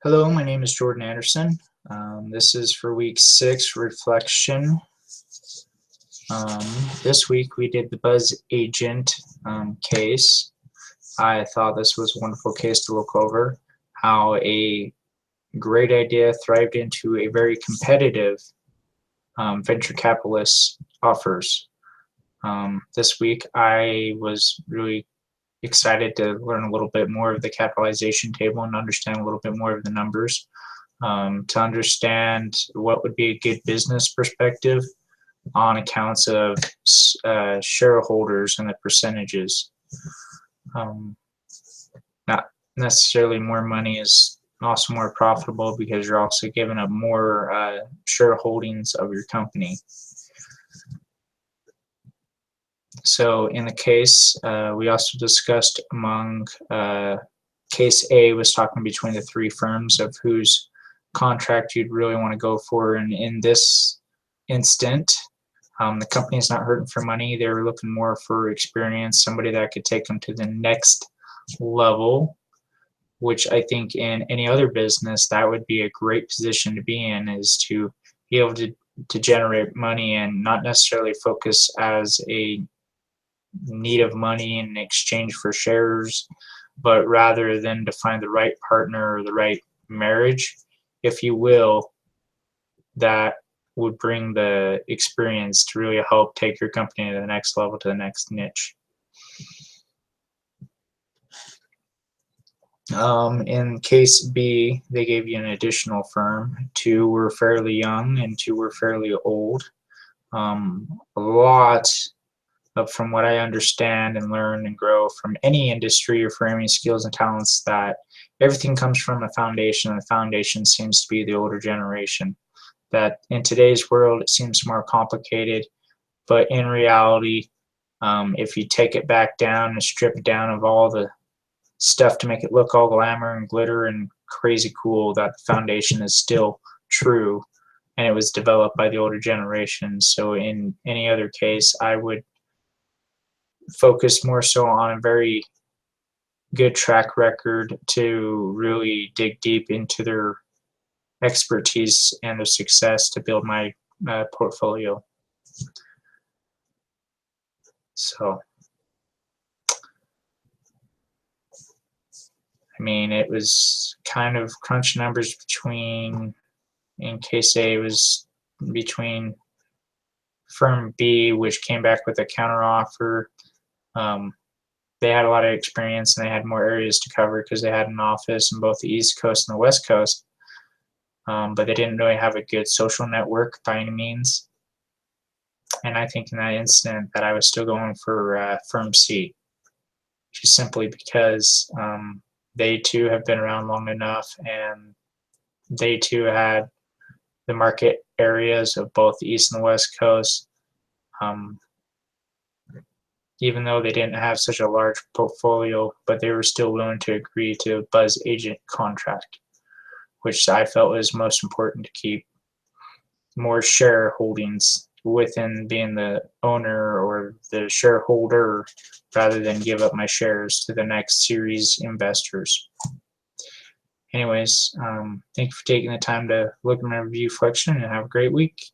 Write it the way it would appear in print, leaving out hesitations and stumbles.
Hello, my name is Jordan Anderson. This is for week 6 reflection. This week we did the BzzAgent case. I thought this was a wonderful case to look over, how a great idea thrived into a very competitive venture capitalist offers. This week I was really excited to learn a little bit more of the capitalization table and understand a little bit more of the numbers, to understand what would be a good business perspective on accounts of shareholders and the percentages. Not necessarily more money is also more profitable because you're also giving up more shareholdings of your company. So in the case, we also discussed among case A was talking between the 3 firms of whose contract you'd really want to go for, and in this instant, the company is not hurting for money. They were looking more for experience, somebody that could take them to the next level, which I think in any other business that would be a great position to be in, is to be able to generate money and not necessarily focus as a need of money in exchange for shares, but rather than to find the right partner or the right marriage, if you will, that would bring the experience to really help take your company to the next level, to the next niche. In case B, they gave you an additional firm. 2 were fairly young and 2 were fairly old. A lot from what I understand and learn and grow from any industry or for any skills and talents, that everything comes from a foundation, and the foundation seems to be the older generation. That in today's world it seems more complicated, but in reality, if you take it back down and strip it down of all the stuff to make it look all glamour and glitter and crazy cool, that the foundation is still true and it was developed by the older generation. So in any other case, I would focus more so on a very good track record to really dig deep into their expertise and their success to build my portfolio. So, I mean, it was kind of crunch numbers between, in case A, was between firm B, which came back with a counter offer. They had a lot of experience and they had more areas to cover because they had an office in both the East Coast and the West Coast, but they didn't really have a good social network by any means. And I think in that instant that I was still going for firm C, just simply because they too have been around long enough, and they too had the market areas of both the East and the West Coast. Even though they didn't have such a large portfolio, but they were still willing to agree to a BzzAgent contract, which I felt was most important to keep more shareholdings within being the owner or the shareholder, rather than give up my shares to the next series investors. Anyways, thank you for taking the time to look at my review reflection, and have a great week.